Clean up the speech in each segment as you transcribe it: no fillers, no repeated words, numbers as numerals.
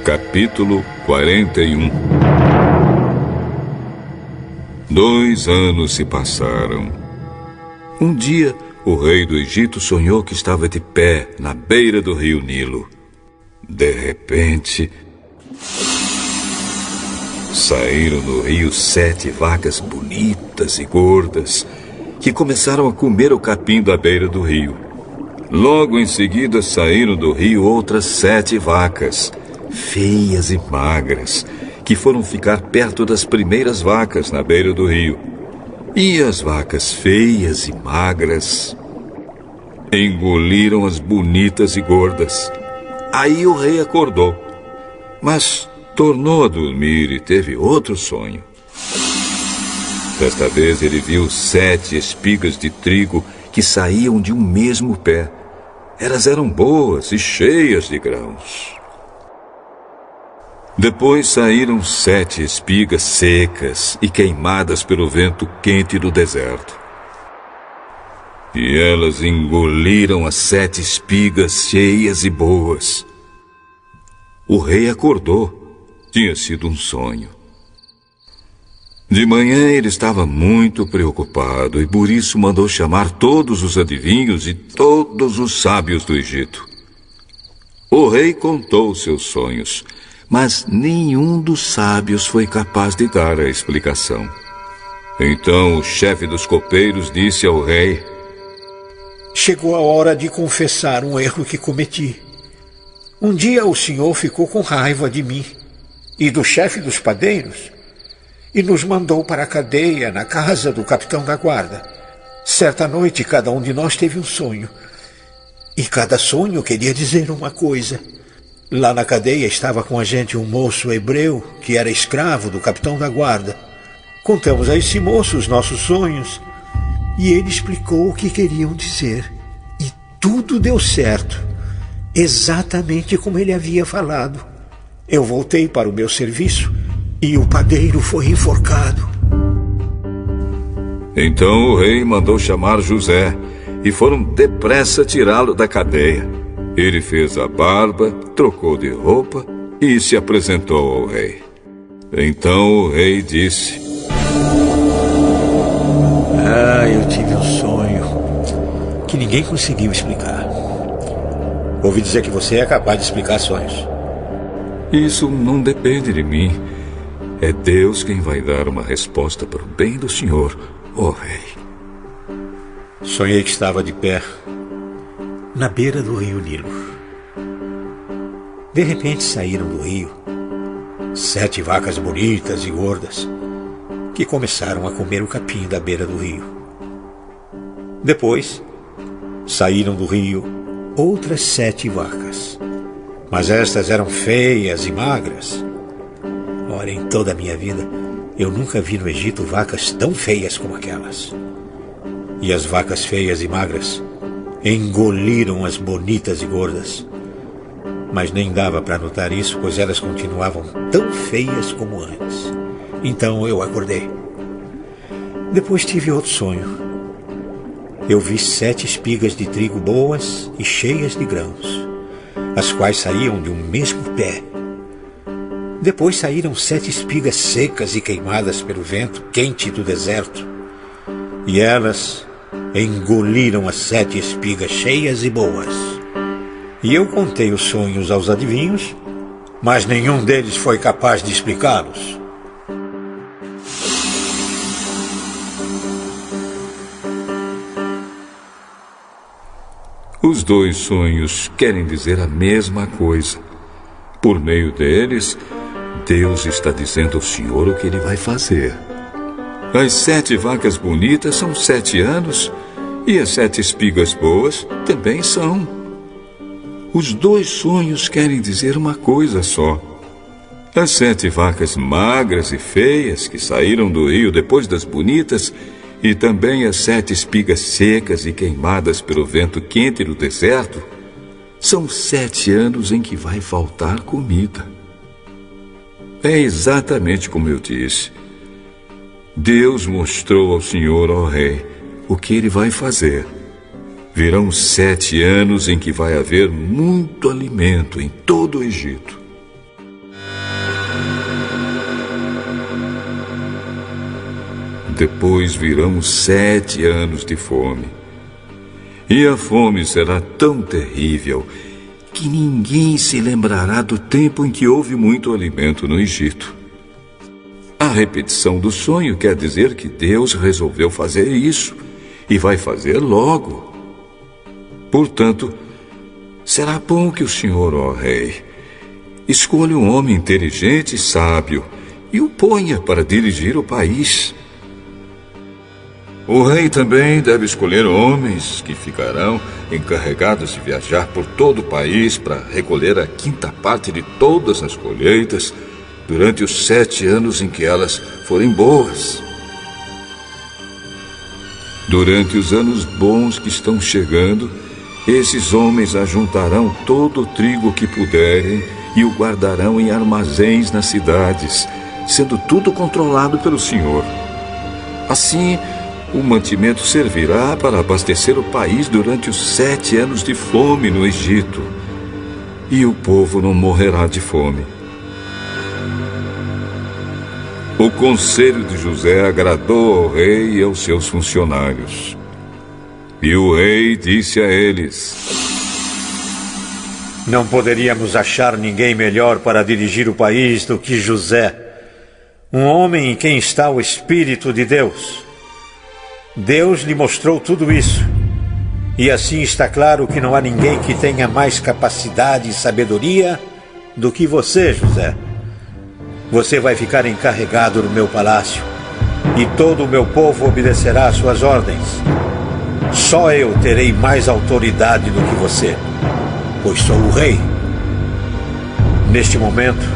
Capítulo 41. 2 anos se passaram. Um dia, o rei do Egito sonhou que estava de pé na beira do rio Nilo. De repente, saíram do rio 7 vacas bonitas e gordas, que começaram a comer o capim da beira do rio. Logo em seguida, saíram do rio outras 7 vacas, feias e magras, que foram ficar perto das primeiras vacas na beira do rio. E as vacas feias e magras engoliram as bonitas e gordas. Aí o rei acordou, mas tornou a dormir e teve outro sonho. Desta vez ele viu 7 espigas de trigo que saíam de um mesmo pé. Elas eram boas e cheias de grãos. Depois saíram 7 espigas secas e queimadas pelo vento quente do deserto. E elas engoliram as 7 espigas cheias e boas. O rei acordou. Tinha sido um sonho. De manhã ele estava muito preocupado e por isso mandou chamar todos os adivinhos e todos os sábios do Egito. O rei contou seus sonhos, mas nenhum dos sábios foi capaz de dar a explicação. Então o chefe dos copeiros disse ao rei: Chegou a hora de confessar um erro que cometi. Um dia o senhor ficou com raiva de mim e do chefe dos padeiros e nos mandou para a cadeia na casa do capitão da guarda. Certa noite cada um de nós teve um sonho e cada sonho queria dizer uma coisa. Lá na cadeia estava com a gente um moço hebreu que era escravo do capitão da guarda. Contamos a esse moço os nossos sonhos e ele explicou o que queriam dizer. E tudo deu certo, exatamente como ele havia falado. Eu voltei para o meu serviço e o padeiro foi enforcado. Então o rei mandou chamar José e foram depressa tirá-lo da cadeia. Ele fez a barba, trocou de roupa e se apresentou ao rei. Então o rei disse: Eu tive um sonho que ninguém conseguiu explicar. Ouvi dizer que você é capaz de explicar sonhos. Isso não depende de mim. É Deus quem vai dar uma resposta para o bem do senhor, ó rei. Sonhei que estava de pé na beira do rio Nilo. De repente saíram do rio 7 vacas bonitas e gordas que começaram a comer o capim da beira do rio. Depois saíram do rio outras 7 vacas, mas estas eram feias e magras. Ora, em toda a minha vida eu nunca vi no Egito vacas tão feias como aquelas. E as vacas feias e magras engoliram as bonitas e gordas. Mas nem dava para notar isso, pois elas continuavam tão feias como antes. Então eu acordei. Depois tive outro sonho. Eu vi 7 espigas de trigo boas e cheias de grãos, as quais saíam de um mesmo pé. Depois saíram 7 espigas secas e queimadas pelo vento quente do deserto. E elas engoliram as 7 espigas cheias e boas. E eu contei os sonhos aos adivinhos, mas nenhum deles foi capaz de explicá-los. Os 2 sonhos querem dizer a mesma coisa. Por meio deles, Deus está dizendo ao Senhor o que Ele vai fazer. As 7 vacas bonitas são 7 anos e as 7 espigas boas também são. Os 2 sonhos querem dizer uma coisa só. As 7 vacas magras e feias que saíram do rio depois das bonitas e também as 7 espigas secas e queimadas pelo vento quente do deserto são 7 anos em que vai faltar comida. É exatamente como eu disse. Deus mostrou ao Senhor, ó rei, o que ele vai fazer. Virão 7 anos em que vai haver muito alimento em todo o Egito. Depois virão 7 anos de fome. E a fome será tão terrível que ninguém se lembrará do tempo em que houve muito alimento no Egito. A repetição do sonho quer dizer que Deus resolveu fazer isso e vai fazer logo. Portanto, será bom que o senhor, ó rei, escolha um homem inteligente e sábio e o ponha para dirigir o país. O rei também deve escolher homens que ficarão encarregados de viajar por todo o país para recolher a 5ª parte de todas as colheitas durante os 7 anos em que elas forem boas. Durante os anos bons que estão chegando, esses homens ajuntarão todo o trigo que puderem e o guardarão em armazéns nas cidades, sendo tudo controlado pelo Senhor. Assim, o mantimento servirá para abastecer o país durante os 7 anos de fome no Egito. E o povo não morrerá de fome. O conselho de José agradou ao rei e aos seus funcionários. E o rei disse a eles: Não poderíamos achar ninguém melhor para dirigir o país do que José, um homem em quem está o Espírito de Deus. Deus lhe mostrou tudo isso. E assim está claro que não há ninguém que tenha mais capacidade e sabedoria do que você, José. Você vai ficar encarregado no meu palácio, e todo o meu povo obedecerá às suas ordens. Só eu terei mais autoridade do que você, pois sou o rei. Neste momento,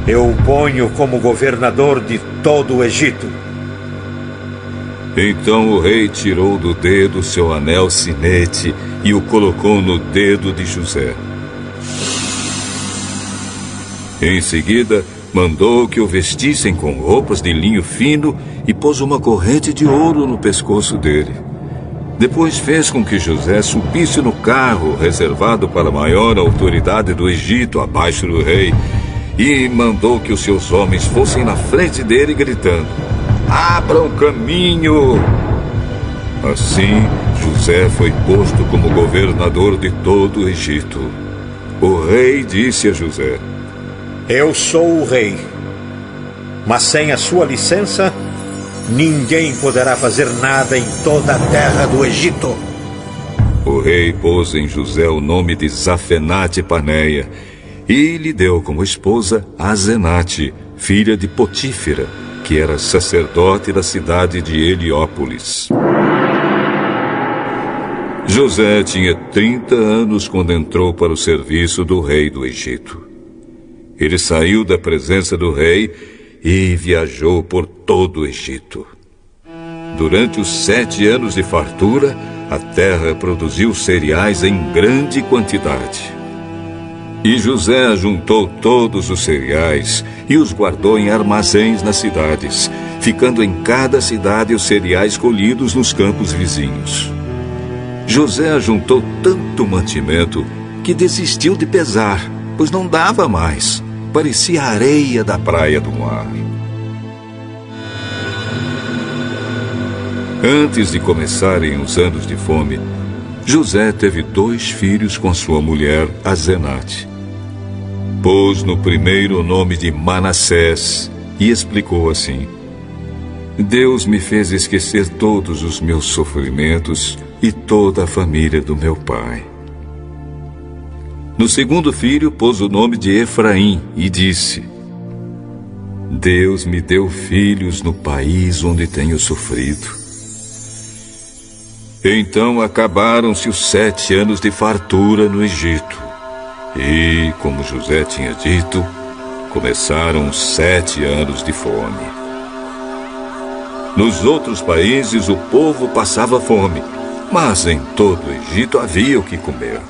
eu o ponho como governador de todo o Egito. Então o rei tirou do dedo seu anel sinete e o colocou no dedo de José. Em seguida, mandou que o vestissem com roupas de linho fino e pôs uma corrente de ouro no pescoço dele. Depois fez com que José subisse no carro reservado para a maior autoridade do Egito, abaixo do rei, e mandou que os seus homens fossem na frente dele gritando: Abram caminho! Assim, José foi posto como governador de todo o Egito. O rei disse a José: Eu sou o rei, mas sem a sua licença, ninguém poderá fazer nada em toda a terra do Egito. O rei pôs em José o nome de Zafenate-Paneia e lhe deu como esposa Azenate, filha de Potífera, que era sacerdote da cidade de Heliópolis. José tinha 30 anos quando entrou para o serviço do rei do Egito. Ele saiu da presença do rei e viajou por todo o Egito. Durante os 7 anos de fartura, a terra produziu cereais em grande quantidade. E José ajuntou todos os cereais e os guardou em armazéns nas cidades, ficando em cada cidade os cereais colhidos nos campos vizinhos. José ajuntou tanto mantimento que desistiu de pesar, pois não dava mais. Parecia a areia da praia do mar. Antes de começarem os anos de fome, José teve 2 filhos com sua mulher, Azenate. Pôs no primeiro o nome de Manassés e explicou assim: Deus me fez esquecer todos os meus sofrimentos e toda a família do meu pai. No segundo filho, pôs o nome de Efraim e disse: Deus me deu filhos no país onde tenho sofrido. Então acabaram-se os 7 anos de fartura no Egito. E, como José tinha dito, começaram os 7 anos de fome. Nos outros países o povo passava fome, mas em todo o Egito havia o que comer.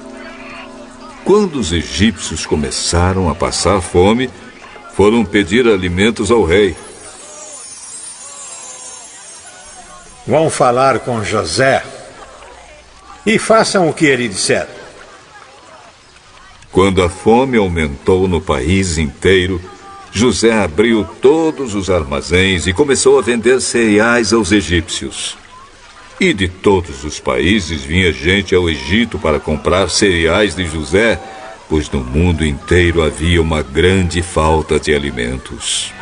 Quando os egípcios começaram a passar fome, foram pedir alimentos ao rei. Vão falar com José e façam o que ele disser. Quando a fome aumentou no país inteiro, José abriu todos os armazéns e começou a vender cereais aos egípcios. E de todos os países vinha gente ao Egito para comprar cereais de José, pois no mundo inteiro havia uma grande falta de alimentos.